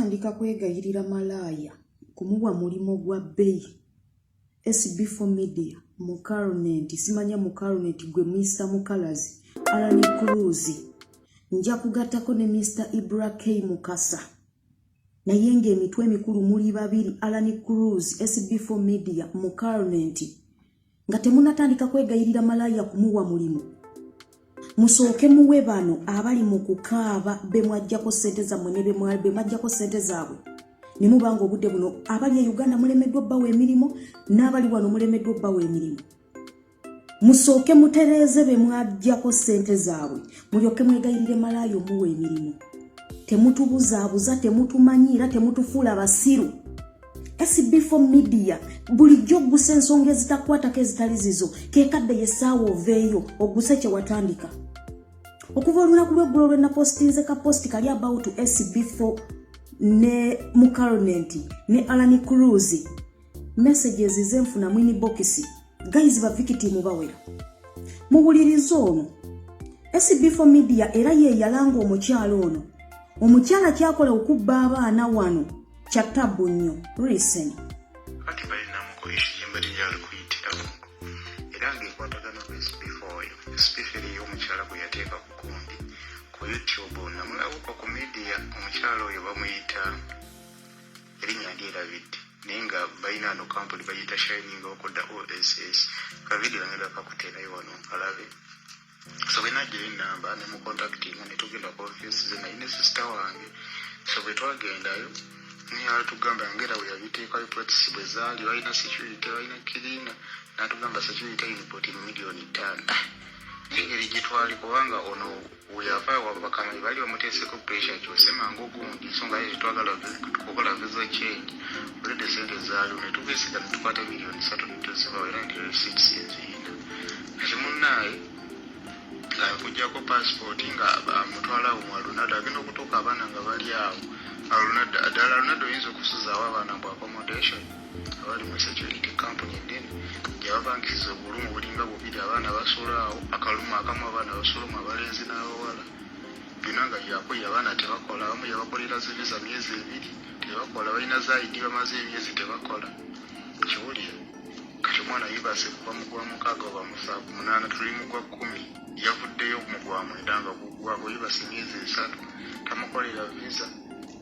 natandika kwegayirira malaaya kumuwa mulimo gwa bbeeyi. SB4 Media mu Caronet, simanya mu Caronet gwe Mr. Mukalazi, Alani Cruz, nja kugattako ne Mr. Ibra K. Mukasa. Naye ng'emitwe emikulu muli babiri, Alani Cruz, SB4 Media mu Caronet, nga temunatandika kwegayirira malaaya kumuwa mulimo. Musooke muwe bano abali mu kukaaba be mwajjako ssente zammwe ne be mwajjako ssente zaabwe. Ne mubanga obudde buno abali e Uganda mulemeddwa obbawa emirimu n'abali wano mulemeddwa obbawa emirimu. Musooke mutereeze be mwajjako ssente zaabwe mulyoke mwegayirire malaaya omuwa emirimu. Temutubuzaabuza, temutumanyiira, temutufuula basiru. SB4 Media bulijjo ogguse ensonga ezitakwatako ezitali zizo keekadde yessaawa oveeyo ogguse kye watandika. Okuva olunaku lw'eggulo lwe napostinze ka posti kali about SB4 ne mu Caronet ne Alani Cruz, messages zenfuna mu inbox, guys ba victim bawera. Muwulirize ono SB4 Media era ye yalanga omukyalo ono. Omukyala kyakola okubba abaana wano kyatabu nnyo. Listen. Kati balina muko ishimba lyali kuyitiramu era ng'ekwatagana ku SB4 oyo especially y'omukyala gwe yateeka ku kundi ku YouTube namulabuka ku media. Omukyala oyo bamuyita erinnya lyerabidde naye nga balina no kampuni bayita Shining okoda OSS. Kavidiyo ngenda kakuteerayo wano nkalabe. So bwe najja enamba ne mu contactinga ne tugenda ku office ze naye ne sister wange. So bwe twagendayo tugamba ngera we yabiteekayo practice bwe zaali balina security balina kirina n'atugamba security input milioni 5. Engeri gye twali kubanga ono weyava wabakamayi bali bamuteeseko pressure kyose mangu gundi ensonga ye twagala kukola visa change olede sente zaali ne tugeesiga ne tukwata milioni 3 ne tuzibawo era ndi receipts eziyina. Kati munnaye kujjako passport nga mutwala mu Alunado agenda okutuuka abaana nga bali awo. Alunado oyinza okusuzaawo abaana mu accommodation abali mu security company ennene gyebapangisiza obulumu bulinga bubiri abaana basula awo akalumu akamu abaana basula mu abalenzi n'abawala. Byonna nga byakoye abaana tebakola, abamu yabakolera zivisa myezi 2 tebakola, balina zaidi bamaze emyezi tebakola. Kiwulira kati omwana yibase kuva mu gwa 6 oba mu 8 tuli mu gwa 10 yavuddeyo mu gwa 9 nga gugwako yibase emyezi 3 tamukolera visa.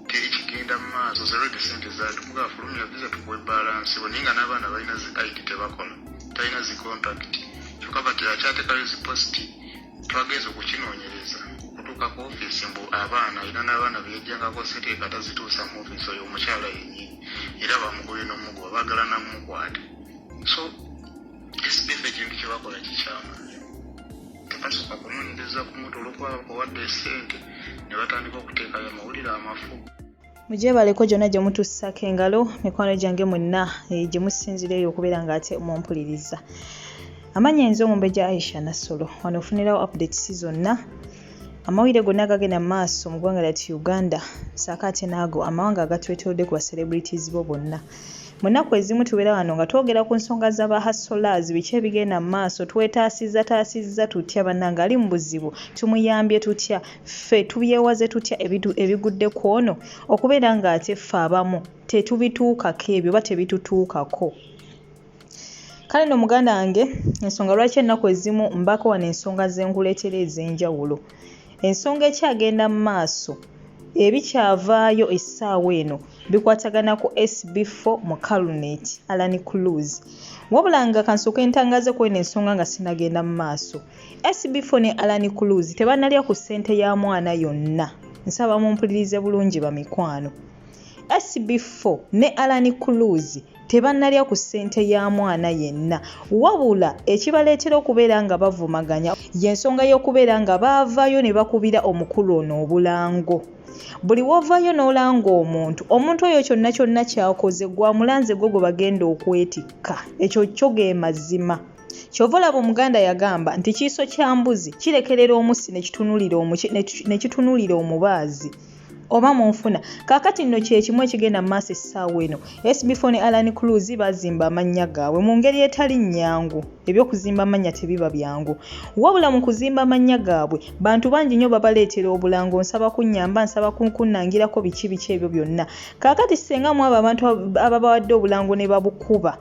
Teri kigenda mu maaso zalode sente zaatu mugafulumya visa tukuwe balance boninga n'abaana balina zi ID tebakola talina zi contract kyokka bati akyatekayo zi posti. Twageza okukinoonyereza okutuuka ku office mbu abaana alina n'abaana beyajjangako sente katazituusa mu office oyo omukyala yennyini era bamugoye n'omuguwa baagala namukwate. So SB4 ekintu kye bakola kikyamaanyi. Tebasooka kunoonyereza ku muntu olw'okuwadde sente ne batandika okuteekayo amawulire amafu. Mujebaleko gyonna gye mutussako engalo mikwano gyange mwenna gye musinzireyo okubeera ng'ate mumpuliriza. Amanya enzo Mumbejja Aisha Nassolo wano ofunirawo updates zonna. Amawulire gonna agagenda mu maaso mu ggwanga lyattu Uganda ssaako ate naago amawanga agatwetoolodde ku ba celebrities bo bonna. Mu nnaku ezimu tubeera wano nga twogera ku nsonga z'aba hustlers, biki ebigenda mu maaso, twetaasizza tutya bannange ali mu buzibu tumuyambye tutya, ffe tubyewaze tutya ebintu ebigudde ku ono okubeera ng'ate ffe abamu tetubituukako ebyo oba tebitutuukako. Kale no muganda wange ensonga lwaki ennaku ezimu mbako wano ensonga zenkuleetera ez'enjawulo. Ensonga ekyagenda mu maaso ebikyavaayo essaawa eno bikwatagana ku SB4 mu Caronet Alani Cruz. Wabula nga kansooka entangaze ku eno ensonga nga sinagenda mu maaso. SB4 ne Alani Cruz tebannalya ku ssente ya mwana yonna. Nsaba mumpulirize bulungi ba mikwano. SB4 ne Alani Cruz tebannalya ku ssente ya mwana yenna. Wabula ekibaleetera okubeera nga bavumaganya y'ensonga y'okubeera nga baavaayo ne bakubira omukulu ono obulango. Buli wovaayo n'olanga omuntu oyo kyonna kyakoze gwa mulanze gwe bagenda okwetikka. Ekyo kyo ge mazima. Kyova olaba Omuganda yagamba nti kiiso kya mbuzi kirekerera omusi ne kitunulira omubaazi. oba munfuna kaakati nno kyekimu ekigenda mu maaso essaawa eno SB4 ne Alan Cruz bazimba amannya gaabwe mu ngeri etali nnyangu. Ebyokuzimba amannya tebiba byangu, wabula mu kuzimba amannya gaabwe bantu bangi nnyo babaleetera obulango. Nsaba kunnyamba, nsaba kunnangirako biki ebyo byonna. Kaakati senga mu abo abantu ababawadde obulango ne babukuba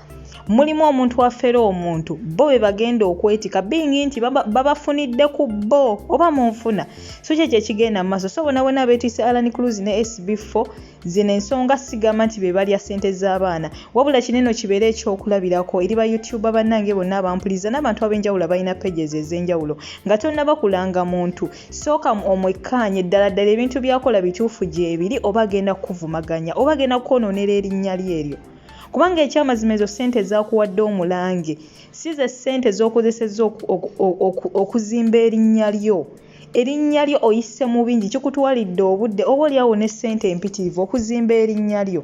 mulimu omuntu afera omuntu, bo be bagenda okwetika bingi nti babafunidde ku bo oba munfuna. So kyekyo ekigenda mu maaso. So bonabona beetise Alan Cruz ne SB4 zino ensonga sigamba nti be balya ssente z'abaana, wabula kineno kibeere ekyokulabirako eri ba YouTube bannange bonna abampuliza n'abantu ab'enjawulo balina pages ez'enjawulo nga tonnabakulanga muntu. Sooka omwekkaanye ddala ebintu byakola bituufu gyebiri oba agenda kukuvumaganya oba agenda kukonoonera erinnya lye eryo. Kubanga ekyamazima ezo ssente zaakuwadde omulange si ze ssente z'okozesezza okuzimba erinnya lyo. Erinnya lyo oyise mu bingi, kikutwalidde obudde oba oliawo ne ssente empitirivu okuzimba erinnya lyo.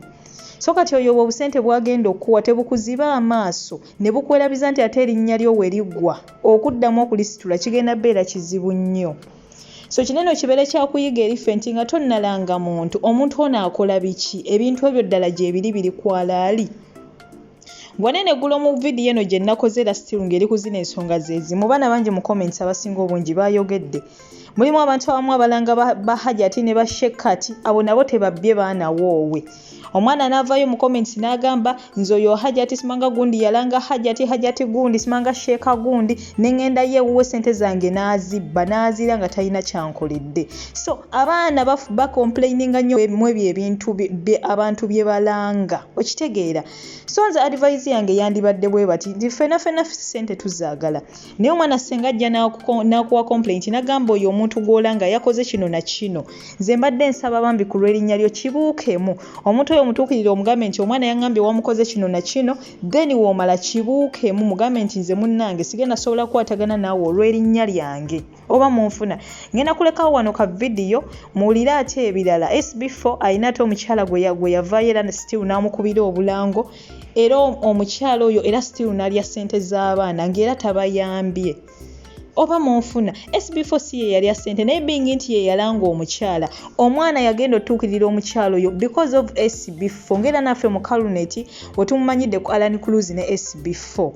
So kati oyo obusente bwagenda okuwa tebukuziba amaaso ne bukwerabiza nti ate erinnya lyo we liggwa okuddamu okulisitula kigenda beera kizibu nnyo. So kineno kibeere kyakuyiga eri ffe nti nga tonnalanga muntu omuntu ono akola biki, ebintu ebyo ddala gyebiri biri kwalaali. Bwanene gulo mu vidiyo eno gye nakoze lasitiru ng'eri kuzina ensonga zeezimu, baana bangi mu comments abasinga obungi baayogedde. Mulimu abantu abamu abalanga ba Hajati ne ba Shekati, abo nabo tebabbye baana woowe. Omwana n'avaayo mu comments n'agamba nze oyo Hajati simanga gundi yalanga Hajati gundi simanga Sheka gundi n'engenda ye wuwe ssente zange n'azibba n'azira nga talina kyankoledde. So abaana bacomplaininga nnyo mu ebyo ebintu abantu bye balanga, okitegeera. So nze advice yange yandibadde bwe bati nti ffena ssente tuzaagala, naye omwana senga ajja n'akuwa complaint n'agamba oyo omuntu gw'olanga yakoze kino na kino, nze mbadde nsaba bambi ku lw'erinnya lyo kibuukemu. Omuntu oyo mutuukirire omugambe nti omwana yangambye wamukoze kino na kino, then womala kibuukemu mugambe nti nze munnange sigenda sobola kukwatagana naawe olw'erinnya lyange oba munfuna. Ngenda kulekawo wano ka vidiyo muwulire ate ebirala. SB4 alina ate omukyala gwe yavaayo era still n'amukubira obulango, era omukyala oyo era still n'alya ssente z'abaana ng'era tabayambye oba munfuna. SB4 si ye yalya ssente naye bingi nti ye yalanga omukyala. Omwana yagenda otuukirira omukyala oyo because of SB4 ng'era naffe mu Kaluneti we tumumanyidde ku Alan Cruz ne SB4.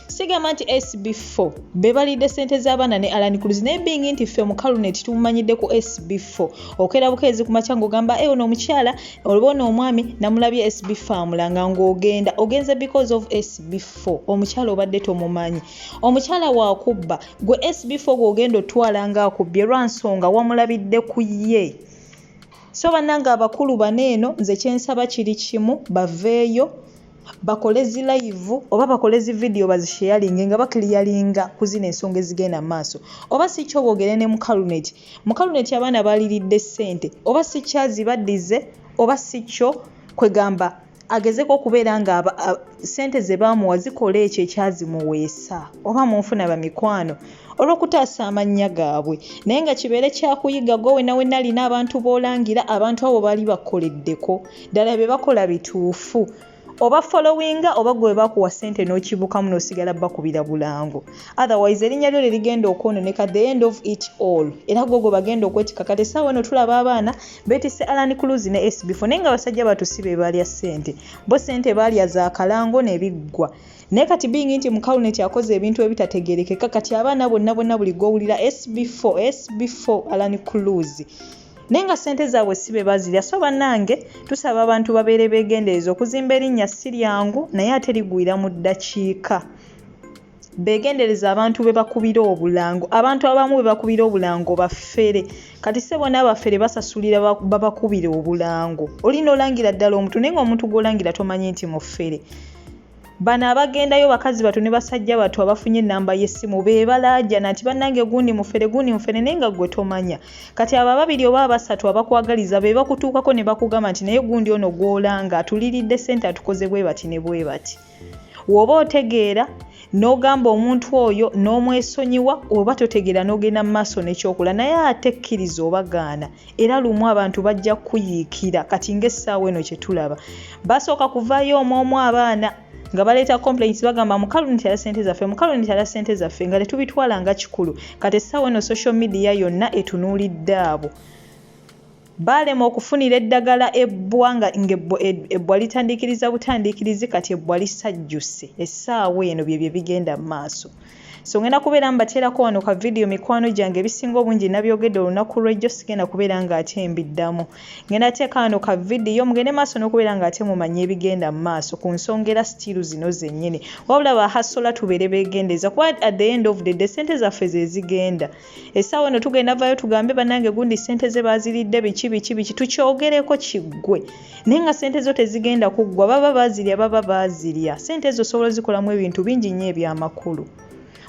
Sigamba nti SB4 be balidde ssente z'abaana ne Alan Cruz naye bingi nti ffe mu Kaluneti tumumanyidde ku SB4. Okeera bukeezi ku makya ng'ogamba ono omukyala olubona omwami namulabye SB4 amulanga ng'ogenda ogenze because of SB4. Omukyala obadde tomumanyi, omukyala waakubba gwe SB4 gw'ogenda otwala ng'akubbye lwa nsonga wamulabidde ku ye. So bannange abakulu baneeno nze kyensaba kiri kimu, baveeyo bakole zi live oba bakole zi video bazisharinge nga bakiliyalinga kuzina ensonga ezigenda maaso. Oba si kyo boogere ne mu Kaluneti abaana baliridde ssente, oba si kyazibaddize oba si kyo kwegamba agezeko okubeera nga ssente ze baamuwa zikola ekyo ekyazimuweesa oba munfuna bamikwano olw'okutaasa amannya gaabwe. Naye nga kibeere kyakuyiga gwe nawe nalina abantu b'olangira abantu abo bali bakoleddeko ddala be bakola bituufu, oba followinga oba gwe bakuwa ssente n'okibukamu n'osigala bakubira bulango. Otherwise erinnya lyo ligenda okwononeka the end of it all. Era gwe bagenda okwetika kati essaawa eno tulaba abaana beetise Alan Cruz ne SB4 naye nga basajja batusibe balya ssente, bo ssente balya za kalango n'ebiggwa. Naye kati bingi nti mu Kaluneti akoze ebintu ebitategeerekeka kati abaana bonna buli gw'owulira SB4 Alan Cruz naye nga ssente zaabwe si be bazirya. So bannange tusaba abantu babeere beegendereza okuzimba erinnya si lyangu naye ate ligwira mu ddakiika. Beegendereza abantu be bakubira obulango, abantu abamu be bakubira obulango baffere. Kati se bonna baffere basasulira babakubira obulango. Olina olangira ddala omuntu naye nga omuntu gw'olangira tomanyi nti muffere. Bano abagendayo bakazi batu ne basajja batu abafunye ennamba y'essimu be balajjana nti bannange gundi mufere naye nga gwe tomanya. Kati abo ababiri oba abasatu abakwagaliza be bakutuukako ne bakugamba nti naye gundi ono gw'olanga atuliridde ssente atukoze bwe bati ne bwe bati. Woba otegeera n'ogamba omuntu oyo n'omwesonyiwa, oba totegeera n'ogenda mu maaso n'ekyokola naye ate kkiriza obagaana. Era lumu abantu bajja kuyiikira kati ng'essaawa eno kye tulaba. Basooka kuvaayo omwomu abaana nga baleeta complaints bagamba mu Kaluneti ala ssente zaffe nga tetubitwala nga kikulu. Kati essaawa eno social media yonna etunuulidde abo. balema okufunira eddagala ebbwa nga ebbwa litandikiriza butandikirizi kati ebbwa lisajjuse essaawa eno bye bigenda mu maaso. So ngenda kubeera mbateerako wano ka video mikwano gyange ebisinga obungi nabyogedde olunaku lw'ejjo sigenda kubeera ng'ate mbiddamu. Ngenda teeka wano ka video mugende maaso n'okubeera ng'ate mumanye ebigenda mu maaso ku nsonga era stiru zino zennyini. Wabula bahasola tubeere beegendeeza kuba at the end of the day ssente zaffe ze zigenda. Essaawa eno tugenda vayo tugambe bannange gundi ssente ze baaziridde biki tukyogereko kiggwe. Naye nga ssente zo tezigenda kuggwa baba baazirya. Ssente ezo osobola zikolamu ebintu bingi nnyo eby'amakulu.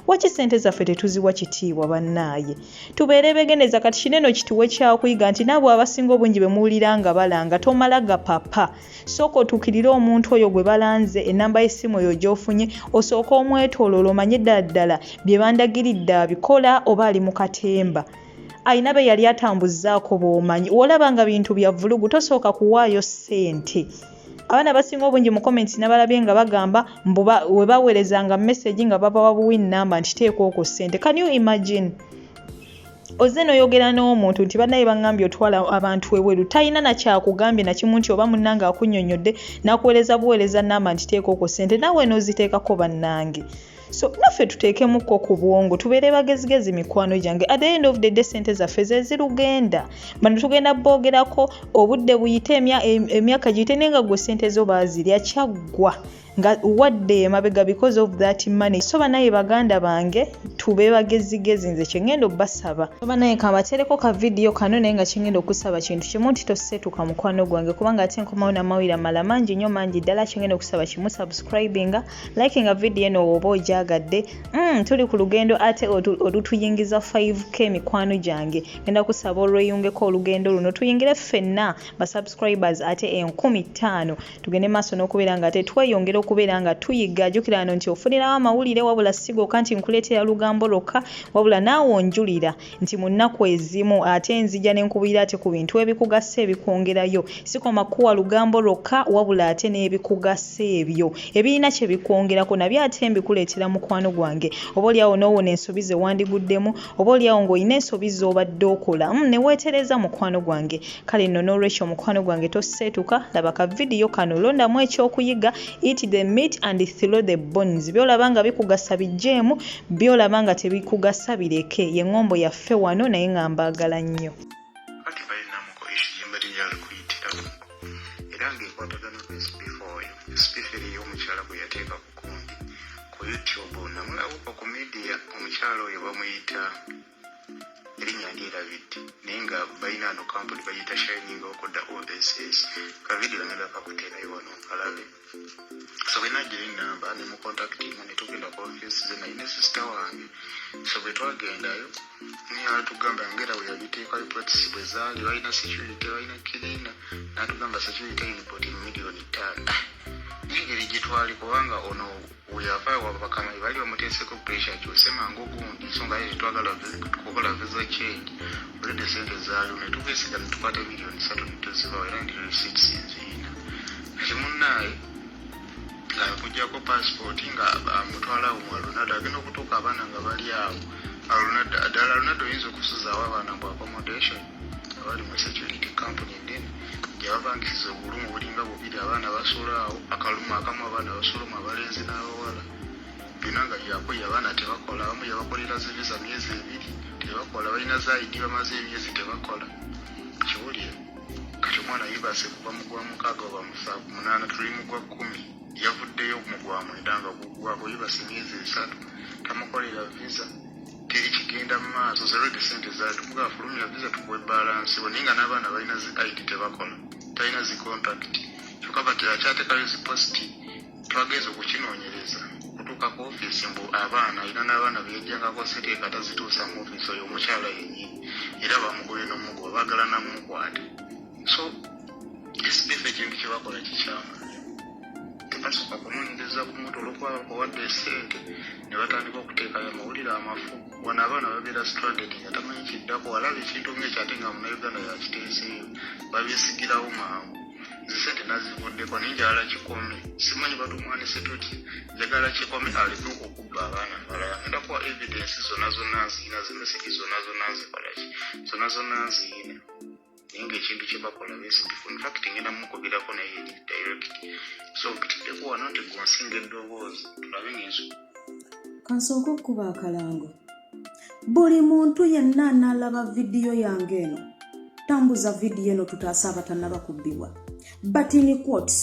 Waki ssente zaffe tetuziwa kitiibwa bannaaye? Tubeere beegendeeza kati kineno kituwe kyakuyiga nti naabwe abasinga obungi be muwulira nga balanga tomala gapapa. Sooka otuukirire omuntu oyo gwe balanze ennamba y'essimu eyo gy'ofunye osooka omwetooloola omanye ddala bye bandagiridde abikola oba ali mu katemba. Ayina be yali atambuzzaako bw'omanyi. Olaba nga bintu bya vulugu tosooka kuwaayo ssente. Abaana basinga obungi mu comments nabalabye nga bagamba we baweerezanga message nga babawa buwin number nti teekoko ssente. Can you imagine? Ozze n'oyogera n'omuntu nti bannaye bangambye otwala abantu eweru talina nakyakugambye nakimu nti oba munnange akunnyonnyodde n'akuweereza buweereza namba nti teekoko ssente naawe n'oziteekako bannange. So naffe tuteekemukko ku bwongo tubeere bagezigezi mikwano gyange. At the end of the day ssente zaffe ze zirugenda. Bano tugenda boogerako obudde buyite emyaka giyite naye nga gwe ssente zo baazirya kyaggwa nga wadde emabega because of that money. So banaye baganda bange tube bagezigezi nze kyengenda obbasaba. So banaye kabateereko ka video kano naye nga kyengenda okusaba kintu kimu nti toseetuka mukwano gwange kubanga ate nkomawo n'amawulire amalala mangi nnyo mangi ddala. Kyengenda okusaba kimu subscribinga likinga video eno oba ogyagadde. Tuli ku lugendo ate olutuyingiza 5k mikwano gyange. Ngenda kusaba olweyungeko olugendo luno tuyingire ffenna ba subscribers ate 15,000 tugende maaso n'okubeera nga ate tweyongera okubeera nga tuyiga. Jjukira nti ofunirawo amawulire wabula sigoka nti nkuleetera lugambo lwokka wabula naawe onjulira nti mu nnaku ezimu ate nzija ne nkubira ate ku bintu ebikugasa ebikwongerayo. Sikoma kuwa lugambo lwokka wabula ate n'ebikugasa ebyo ebirina kye bikwongerako nabyo ate mbikuleetera mukwano gwange. Oba oliawo n'owona ensobi ze wandiguddemu oba oliawo ng'olina ensobi z'obadde okola ne weetereza mukwano gwange. Kale nno n'olwekyo mukwano gwange toseetuka laba ka video kano londamu ekyokuyiga eat the meat and throw the bones. Byolaba nga bikugasa bijjeemu byolaba nga tebikugasa bireke. Ye ngombo yaffe wano naye nga mbaagala nnyo. Kati balinamuko ekiyimba lyali kuyitiramu era ng'ekwatagana before especially y'omukyala gwe yateeka ku kundi ku YouTube namulabako ku media omukyala oyo bamuyita erinnya ndyerabidde naye nga balina ano kampuni bayita Shining Okoda OSS ka video ngenda kakuteekayo wano nkalabe. So bwe najja enamba ne mu contactinga ne tugenda ku office ze nalina sister wange. So bwe twagendayo naye atugamba ngera bwe yabiteekayo practice bwe zaali balina security balina kirina n'atugamba security input miliyoni 5. N'engeri gye twali kubanga ono weyavaayo wabakamayi bali bamuteeseko pressure kyose mangu gundi so nga ye twagala kukola visa change olede sente zaaliwo ne tugeesiga ne tukwata miliyoni 3 ne tuzibawo era ndi receipts nziina. Kati munnaaye ng'akuggyako passport nga amutwalawo mu Alunado agenda okutuuka abaana nga bali awo ddala Alunado oyinza okusuzaawo abaana mu accommodation abali mu security company ennene gye babangisiza obulumu bulinga bubiri abaana basula awo akalumu akamu abaana basula mu abalenzi n'abawala byonna nga byakoye abaana tebakola abamu yabakolera zivisa myezi 2 tebakola balina zaidi bamaze emyezi tebakola kiwulire. Kati omwana yibase kuva mu gwa 6 oba mu 8 tuli mu gwa 10 yavuddeyo mu gwa 9 nga gugwako yibase myezi 3 tamukolera visa teri kigenda mu maaso zerode sente zaatukuga afulumya visa tukuwe balance boninga n'abaana balina zi ID tebakola talina zi contact kyokka bati akyateekayo zi post twageza okukinoonyereza kutuuka ku office mbu abaana alina n'abaana beyajjangako sente katazituusa mu office oyo omukyala yennyini era bamugoye n'omugoba baagala namukwate. So esibefe ekintu kye bakola kikyamu tebasooka kunoonyereza ku muntu olwokuba bakuwadde esente ne batandika okuteekayo amawulire amafu wano abaana babeera stranded nga tamanyi kiddako alaba ekintu ng'ekyate nga munauganda yakiteeseeyo babyesigirawo mangu zisente nazivuddeko ninjagala kikome simanyi batumwanise tuti njagala kikome aleke okubba abaana balala ngenda kuwa evidence zonna nziina zimeseki zonna nzikolaki zonna nziina ninga ekintu kye bakola before in fact ngenda mukubirako naye direct so bitideko wano nti gonsinga eddoboozi tulabe ng'enso kansooka okuba akalango buli muntu yenna anaalaba vidiyo yange eno tambuza vidiyo eno tutaasa abatannaba kubbibwa but in quotes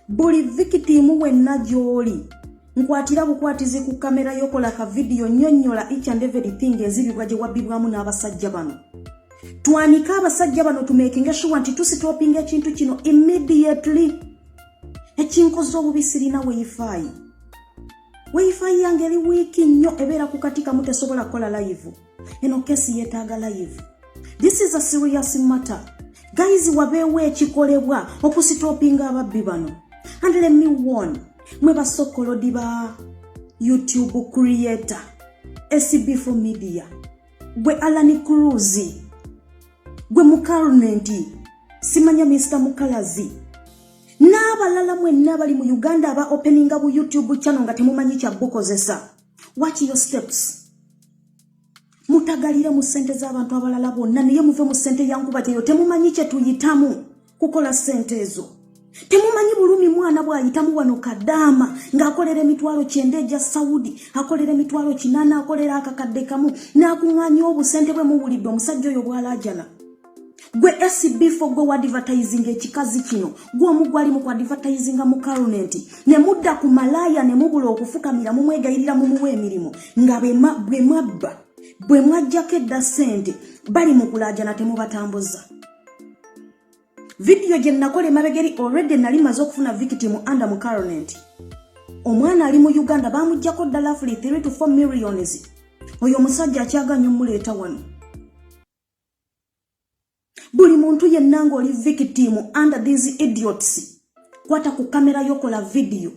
buli victim wenna gy'oli nkwatira bukwatizi ku kamera yokola ka vidiyo nnyonnyola each and everything ezibibwa gye wabbibwamu n'abasajja bano twanika abasajja bano tumakinga sure nti tusitopinga ekintu kino immediately ekinkoze obubi sirina wifi yange eri wiiki nnyo ebeera ku katika mutesobola kukola live eno kesi yeetaaga live. This is a serious matter guys, wabeewo ekikolebwa okusitopinga ababbi bano and let me warn mwe basokolodi ba YouTube creator SB4 Media gwe Alani Cruz gwe Mukarunenti simanya Mr. Mukalazi n'abalala mwenna bali mu Uganda aba openinga bu YouTube channel nga temumanyi kya bukozesa. Watch your steps. Mutagalira mu sente z'abantu abalala bonna naye muve mu sente yankuba teyo temumanyi kye tuyitamu kukola sente ezo. Temumanyi bulumi mwana bw'ayitamu wano Kadama ng'akolera emitwalo 9 egya Saudi akolera emitwalo 8 akolera akakadde kamu n'akuŋŋaanya obusente bwe mubulidde omusajja oyo bw'alajana. Gwe SB4 gwe advertising ekikazi kino gwe omugwali mu advertising mu Karunenti ne mudda ku malaya ne mubula okufukamira mu mwegayirira mu muwe emirimu nga bwe mwabba bwe mwajjako edda sente bali mu kulajana temubatambuza. Video gye nakole mabegeri already nali maze okufuna victim under mu Karunenti. Omwana ali mu Uganda bamujjako ddala free 3 to 4 millions. Oyo musajja akyaganya omuleeta wano. Buli muntu yenna ng'oli victim under these idiots. Kwata ku kamera yokola video.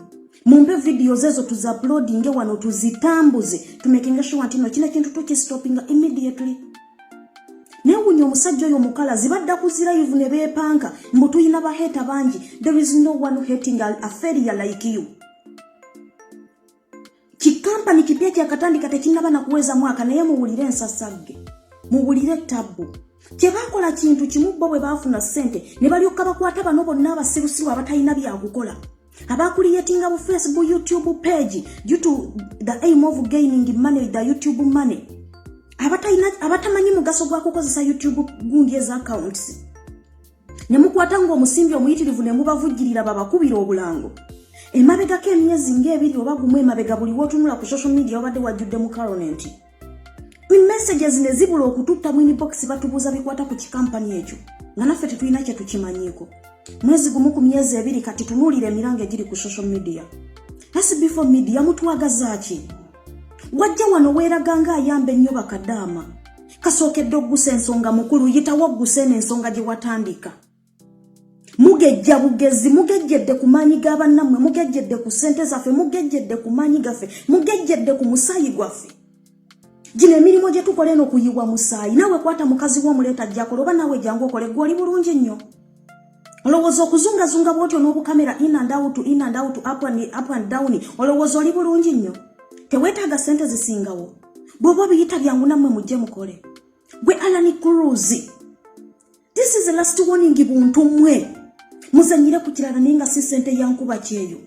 Mumpe video zezo tuzi-uploadinge wano tuzitambuze. Tumakinga sure nti no kino kintu tukistopinga immediately. Newunyo omusajja oyo Mukalazi badda kuzira live ne beepanka mbu tuyina baheta bangi. There is no one hating a failure like you. Kikampani kipya kyakatandika tekinnaba na kuweza mwaka naye muwulire ensasagge. Muwulire tabu. Kyebakola kintu kimu bo bwe baafuna sente ne balyoka bakwata bano bonna abasirusiru abatalina byakukola abakuliyetinga bu Facebook YouTube page due to the aim of gaining money, the YouTube money abatamanyi mugaso gwa kukozesa YouTube gundi eza accounts ne mukwata ngo omusimbi omuyitirivu ne mubavugirira babakubira obulango emabegako emyezi ng'ebiri oba gumu emabega buli wotunula ku social media obadde wajjudde mu Karunenti. Messages ne zibula okututta mu inbox batubuza bikwata ku kikampani ekyo nga naffe tetulina kye tukimanyiiko. Mwezi gumu ku myezi ebiri kati tunuulira emirango egiri ku social media. SB4 Media mutwagaza ki? Wajja wano weeraganga ayamba ennyo bakadaama kasookedde oggusa ensonga mukulu yitawo oggusa ensonga gye watandika. Mugejja bugezi mugejjedde ku maanyi g'abannammwe mugejjedde ku ssente zaffe mugejjedde ku maanyi gaffe mugejjedde ku musaayi gwaffe. Gino emirimu gye tukola eno kuyiwa musaayi nawe kwata mukazi w'omuleeta ajjakola oba nawe jangu okole gw'oli bulungi nnyo. Olowooza okuzungazunga bw'otyo n'obukamera in and out, up and down olowooza oli bulungi nnyo. Teweetaaga ssente zisingawo bw'oba biyita byangu nammwe mujje mukole. Gwe Alani Cruz, this is the last warning buntu mmwe muzanyire ku kirala naye nga si ssente yankuba kyeyo.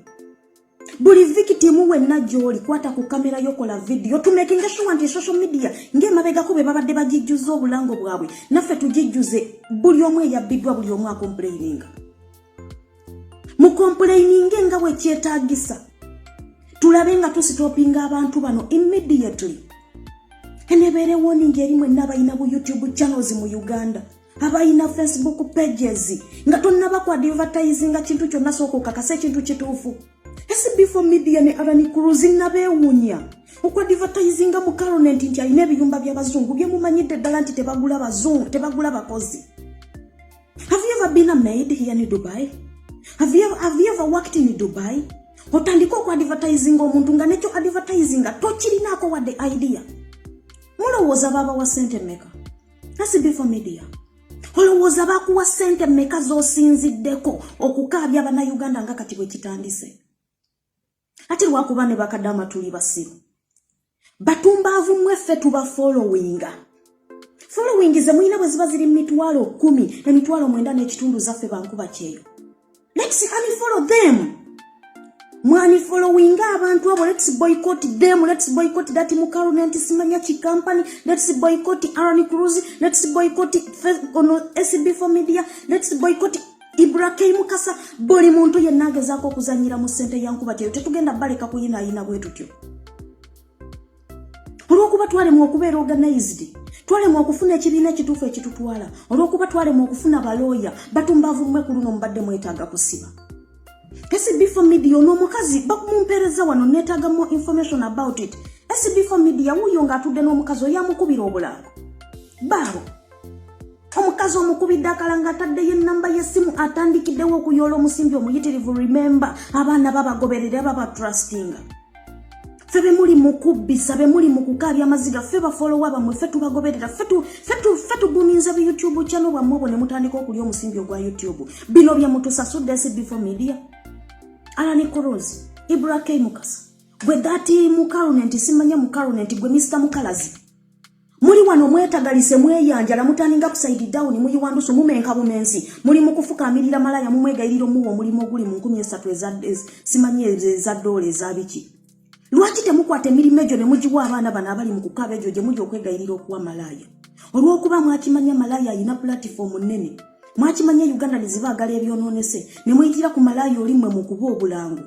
Buli victim wenna gy'oli kwata ku kamera yokola video tumakinga sure nti social media ng'emabegako be babadde bagijjuza obulango bwabwe naffe tugijjuze buli omu eyabbiddwa buli omu akomplaininga. Mu complaining nga bwe kyetaagisa tulabe nga tusitopinga abantu bano immediately. Enebeere warning eri mwenna abalina bu YouTube channels mu Uganda abalina Facebook pages nga tonnaba ku advertisinga kintu kyonna sooka okakasa ekintu kituufu. SB4 Media ne Alani Cruz nabeewuunya okwadvertisinga mu Karunenti nti alina ebiyumba by'abazungu bye mumanyidde ddala nti tebagula bazungu tebagula bakozi. Have you ever been a maid here in Dubai? Have you ever worked in Dubai? Otandika okwadvertisinga omuntu nga nekyo advertisinga tokirinaako wadde idea. Mulowooza baba wa sente meka? SB4 Media olowooza bakuwa sente meka z'osinziddeko okukaabya bannayuganda nga kati bwe kitandise? Ati lwakuba ne bakadaama tuli basiru. Batumbaavu mweffe tuba followinga. following ze mulina bwe ziba ziri mitwalo 10 emitwalo 9 n'ekitundu zaffe bankuba kyeyo. Let's unfollow them. Mwani following abantu abo, let's boycott them, let's boycott that Mukarunenti Simanya Chi company, let's boycott Arani Cruz, let's boycott SB4 Media, let's boycott Ibrahim Mukasa. Buli muntu yenna agezaako okuzanyira mu ssente yankuba kyeyo tetugenda baleka kuyinaayina bwe tutyo. Olw'okuba twalemu okubeera organized, twalemu okufuna ekibiina ekituufu ekitutwala, olw'okuba twalemu okufuna balooya batumbavu mmwe ku luno mubadde mwetaaga kusiba. SB4 Media n'omukazi bakumumpereza wano neetaaga more information about it. SB4 Media wuyo ng'atudde n'omukazi oyamukubira obulango. Baabo omukazi omukubidde akalanga ataddeyo ennamba y'essimu atandikiddewo okuyoola omusimbi omuyitirivu. Remember, abaana babagoberera babatrustinga. Ffe be muli mu kubbisa, be muli mu kukaabya amaziga, ffe bafolowa bamwe, ffe tubagoberera, ffe tugumiza bu YouTube channel bwammwe obwo ne mutandika okulya omusimbi ogwa YouTube. Bino bye mutusasudde SB4 Media. Alani Korozi, Ibrahim Mukasa, gwe dati Mukarunenti Simanya Mukarunenti, gwe Mr. Mukalazi. Muli wano mwetagalise mweyanjala mutaninga upside down muyiwandusu mumenka bumensi. Muli mukufukaamirira malaya mumwegayiriro muwo mulimo guli mu 13 simanye za dole za biki. Lwaki temukwata emirimu egyo ne mugiwa abaana bano abali mu kukaaba egyo gye muli okwegayirira okuwa malaya? Olw'okuba mwakimanya malaya alina platform nnene. Mwakimanya Uganda ne zibaagala ebyonoonese ne muyitira ku malaya oli mmwe mu kuba obulango.